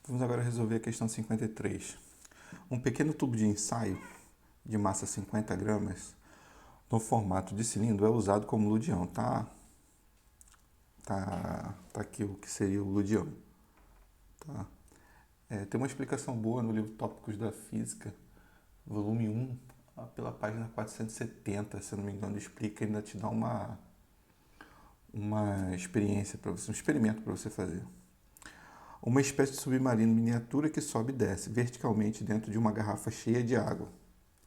Vamos agora resolver a questão 53. Um pequeno tubo de ensaio de massa 50 gramas no formato de cilindro é usado como ludião. Tá aqui o que seria o ludião. Tá? Tem uma explicação boa no livro Tópicos da Física, volume 1, pela página 470, se eu não me engano, explica e ainda te dá uma experiência para você, um experimento para você fazer. Uma espécie de submarino miniatura que sobe e desce verticalmente dentro de uma garrafa cheia de água.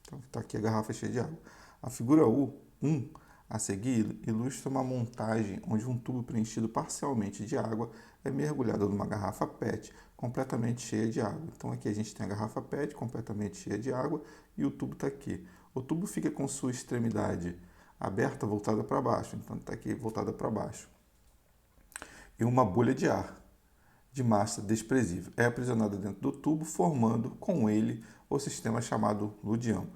Então, está aqui a garrafa cheia de água. A figura 1 a seguir ilustra uma montagem onde um tubo preenchido parcialmente de água é mergulhado numa garrafa PET completamente cheia de água. Então aqui a gente tem a garrafa PET completamente cheia de água e o tubo está aqui. O tubo fica com sua extremidade aberta, voltada para baixo. Então está aqui voltada para baixo. E uma bolha de ar de massa desprezível é aprisionada dentro do tubo, formando com ele o sistema chamado ludião.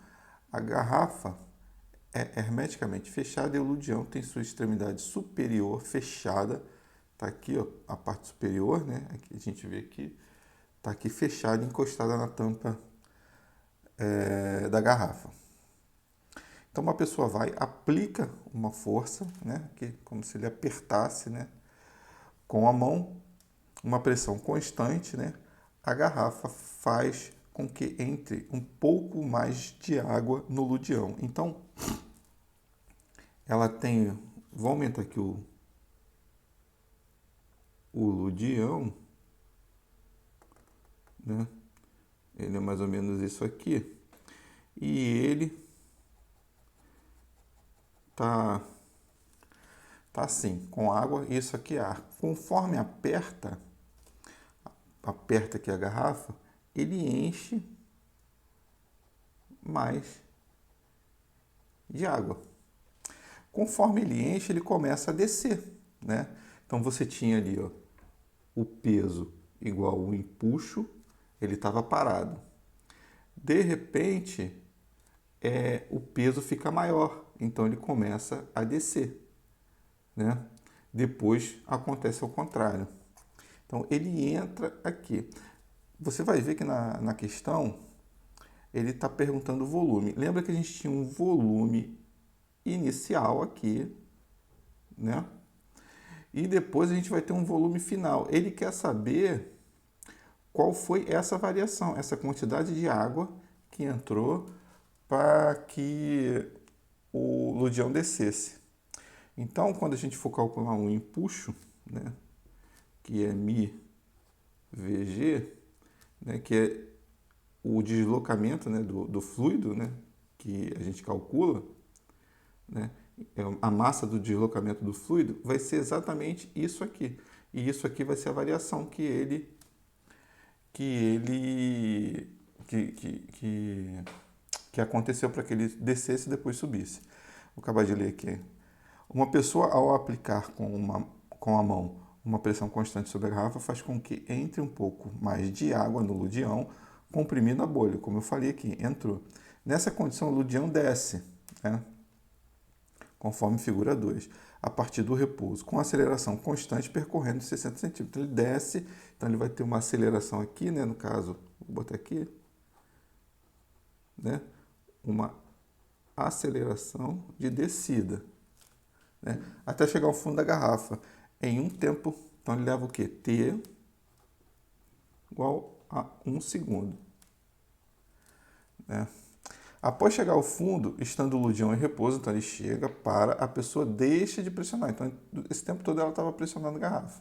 A garrafa é hermeticamente fechada e o ludião tem sua extremidade superior fechada. Está aqui, ó, a parte superior, né? Aqui a gente vê aqui, está aqui fechada, encostada na tampa da garrafa. Então uma pessoa aplica uma força, né? Aqui, como se ele apertasse, né? Com a mão, uma pressão constante, né? A garrafa faz com que entre um pouco mais de água no ludião. Então, ela tem, vou aumentar aqui o ludião, né? Ele é mais ou menos isso aqui. E ele tá assim, com água, e isso aqui é ar. Conforme aperta aqui a garrafa, ele enche mais de água. Conforme ele enche, ele começa a descer, né? Então você tinha ali, ó, o peso igual ao empuxo, ele estava parado. De repente, o peso fica maior, então ele começa a descer, né? Depois acontece ao contrário. Então ele entra aqui. Você vai ver que na questão ele está perguntando o volume. Lembra que a gente tinha um volume inicial aqui, né? E depois a gente vai ter um volume final. Ele quer saber qual foi essa variação, essa quantidade de água que entrou para que o ludião descesse. Então, quando a gente for calcular um empuxo, né, que é μ Vg, né, que é o deslocamento, né, do fluido, né, que a gente calcula, né, a massa do deslocamento do fluido, vai ser exatamente isso aqui. E isso aqui vai ser a variação que aconteceu para que ele descesse e depois subisse. Vou acabar de ler aqui. Uma pessoa, ao aplicar com a mão uma pressão constante sobre a garrafa, faz com que entre um pouco mais de água no ludião, comprimindo a bolha. Como eu falei aqui, entrou. Nessa condição, o ludião desce, né? Conforme figura 2, a partir do repouso, com aceleração constante percorrendo 60 centímetros. Ele desce, então ele vai ter uma aceleração aqui, né? No caso, vou botar aqui, né? Uma aceleração de descida, né? Até chegar ao fundo da garrafa. Em um tempo, então ele leva o quê? T igual a 1 segundo, né? Após chegar ao fundo, estando o ludião em repouso, então ele chega, para, a pessoa deixa de pressionar. Então, esse tempo todo ela estava pressionando a garrafa.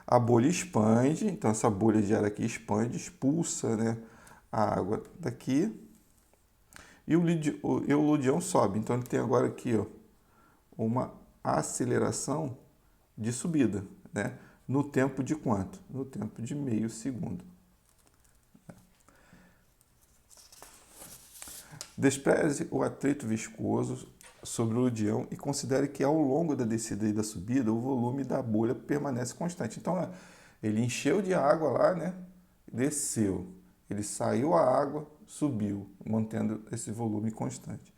A bolha expande, então essa bolha de ar aqui expande, expulsa, né, a água daqui. E o ludião sobe. Então ele tem agora aqui, ó, uma aceleração de subida, né? No tempo de quanto? No tempo de meio segundo. Despreze o atrito viscoso sobre o ludião e considere que ao longo da descida e da subida o volume da bolha permanece constante. Então ele encheu de água lá, né? Desceu. Ele saiu a água, subiu, mantendo esse volume constante.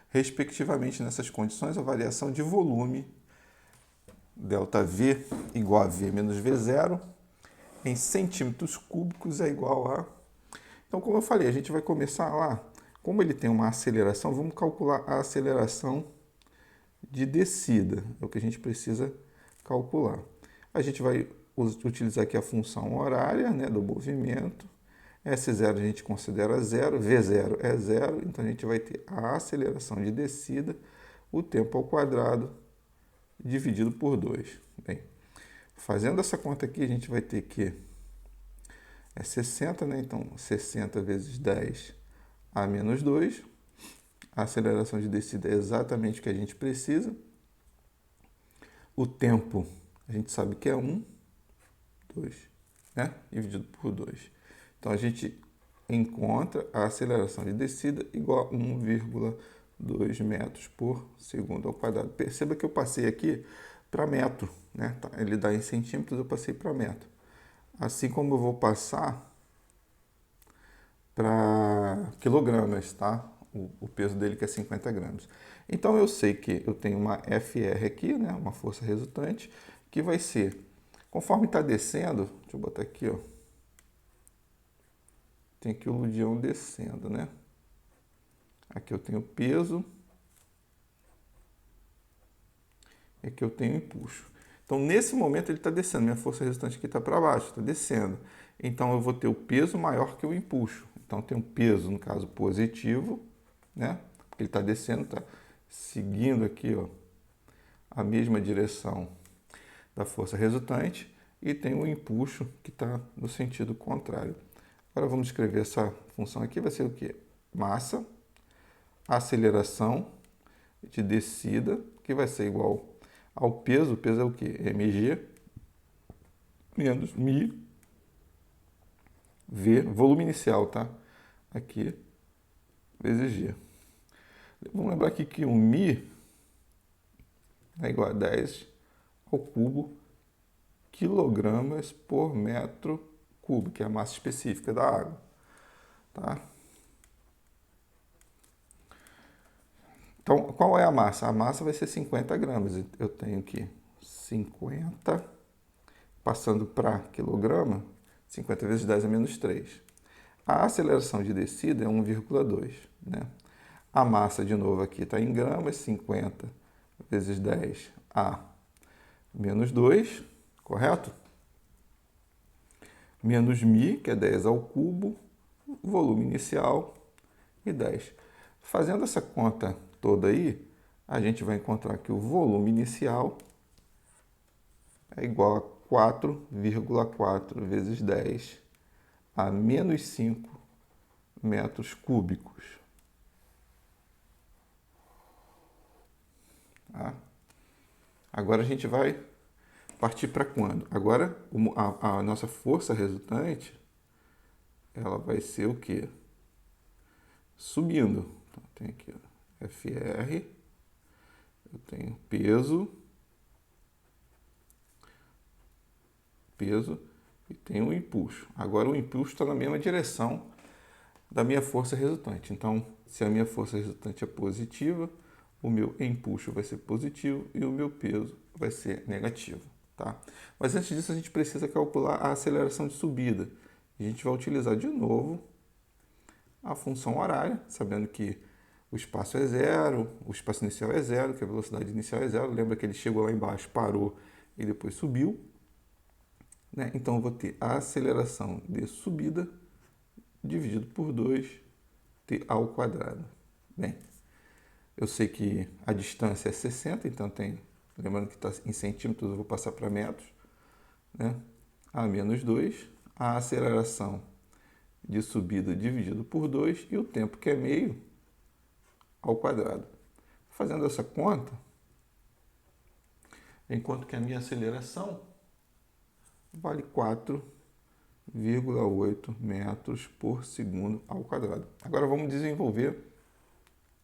Respectivamente, nessas condições, a variação de volume ΔV igual a V menos V0 em centímetros cúbicos é igual a... Então, como eu falei, a gente vai começar lá. Como ele tem uma aceleração, vamos calcular a aceleração de descida. É o que a gente precisa calcular. A gente vai utilizar aqui a função horária, né, do movimento. S0 a gente considera zero, V0 é zero, então a gente vai ter a aceleração de descida, o tempo ao quadrado, dividido por 2. Bem, fazendo essa conta aqui, a gente vai ter que... É 60, né? Então, 60 vezes 10 a menos 2. A aceleração de descida é exatamente o que a gente precisa. O tempo, a gente sabe que é 1, 2, né? Dividido por 2. Então, a gente encontra a aceleração de descida igual a 1,2 metros por segundo ao quadrado. Perceba que eu passei aqui para metro, né? Ele dá em centímetros, eu passei para metro. Assim como eu vou passar para quilogramas, tá? O peso dele que é 50 gramas. Então eu sei que eu tenho uma FR aqui, né? Uma força resultante, que vai ser, conforme está descendo, deixa eu botar aqui, ó. Tem aqui o ludião descendo, né? Aqui eu tenho peso. E aqui eu tenho empuxo. Então, nesse momento, ele está descendo. Minha força resultante aqui está para baixo, está descendo. Então, eu vou ter o peso maior que o empuxo. Então, tem um peso, no caso, positivo, né? Porque ele está descendo, está seguindo aqui, ó, a mesma direção da força resultante. E tem o empuxo, que está no sentido contrário. Agora, vamos escrever essa função aqui. Vai ser o quê? Massa, aceleração de descida, que vai ser igual ao peso. O peso é o quê? mg menos mi v, volume inicial, tá? Aqui, vezes g. Vamos lembrar aqui que o mi é igual a 10 ao cubo quilogramas por metro cubo, que é a massa específica da água, tá? Então, qual é a massa? A massa vai ser 50 gramas. Eu tenho que 50, passando para quilograma, 50 vezes 10 é menos 3. A aceleração de descida é 1,2, né? A massa, de novo, aqui está em gramas, 50 vezes 10 a menos 2, correto? Menos mi, que é 10 ao cubo, volume inicial e 10. Fazendo essa conta toda aí, a gente vai encontrar que o volume inicial é igual a 4,4 vezes 10 a menos 5 metros cúbicos. Tá? Agora a gente vai partir para quando? Agora a nossa força resultante, ela vai ser o quê? Subindo. Então, tem aqui, ó, FR, eu tenho peso e tenho o impulso. Agora o impulso está na mesma direção da minha força resultante. Então, se a minha força resultante é positiva, o meu impulso vai ser positivo e o meu peso vai ser negativo, tá? Mas antes disso, a gente precisa calcular a aceleração de subida. A gente vai utilizar de novo a função horária, sabendo que o espaço é zero, o espaço inicial é zero, que a velocidade inicial é zero. Lembra que ele chegou lá embaixo, parou e depois subiu, né? Então, eu vou ter a aceleração de subida dividido por 2 t ao quadrado. Bem, eu sei que a distância é 60, então lembrando que está em centímetros, eu vou passar para metros, né? A menos 2, a aceleração de subida dividido por 2 e o tempo, que é meio, ao quadrado. Fazendo essa conta, enquanto que a minha aceleração vale 4,8 metros por segundo ao quadrado. Agora vamos desenvolver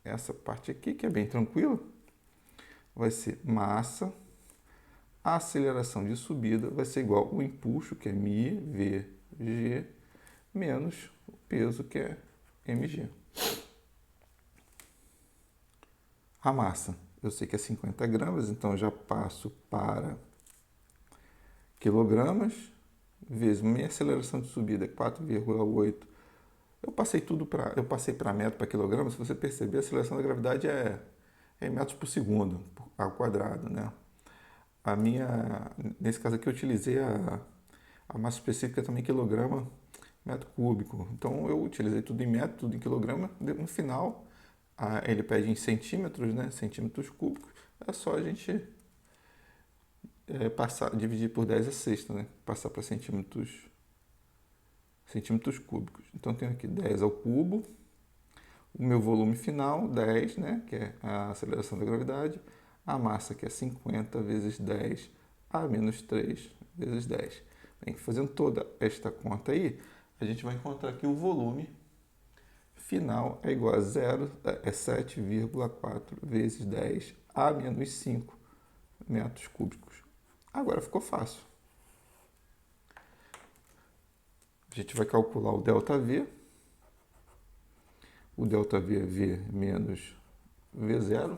essa parte aqui, que é bem tranquila. Vai ser massa, a aceleração de subida vai ser igual ao impulso, que é mi, v, g, menos o peso, que é mg. A massa, eu sei que é 50 gramas, então já passo para quilogramas, vezes minha aceleração de subida é 4,8. Eu passei para metro para quilograma. Se você perceber, a aceleração da gravidade é em metros por segundo ao quadrado, né? Nesse caso aqui eu utilizei a massa específica também quilograma metro cúbico. Então eu utilizei tudo em metro, tudo em quilograma. No final ele pede em centímetros, né? Centímetros cúbicos. É só a gente dividir por 10 a sexta, né? Passar para centímetros cúbicos. Então tenho aqui 10 ao cubo, o meu volume final, 10, né, que é a aceleração da gravidade, a massa, que é 50 vezes 10 a menos 3 vezes 10. Bem, fazendo toda esta conta aí, a gente vai encontrar que o volume final é igual a 7,4 vezes 10 a menos 5 metros cúbicos. Agora ficou fácil. A gente vai calcular o ΔV. O ΔV é V menos V0.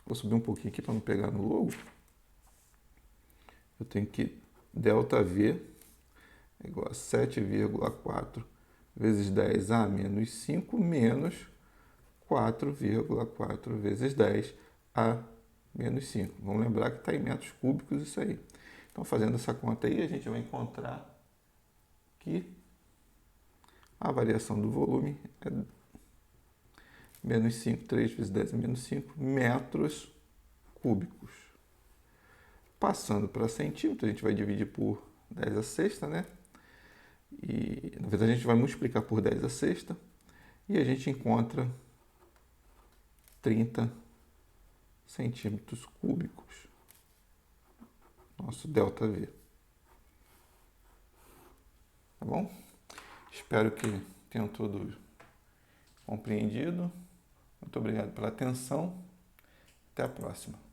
Vou subir um pouquinho aqui para não pegar no logo. Eu tenho que ΔV é igual a 7,4 vezes 10 a menos 5 menos 4,4 vezes 10 a menos 5. Vamos lembrar que está em metros cúbicos isso aí. Então, fazendo essa conta aí, a gente vai encontrar que a variação do volume é menos 5, 3 vezes 10 é menos 5 metros cúbicos. Passando para centímetro, a gente vai dividir por 10 a sexta, né? E, na verdade, a gente vai multiplicar por 10 a sexta e a gente encontra 30 centímetros cúbicos. Nosso ΔV. Tá bom? Espero que tenham todos compreendido. Muito obrigado pela atenção. Até a próxima.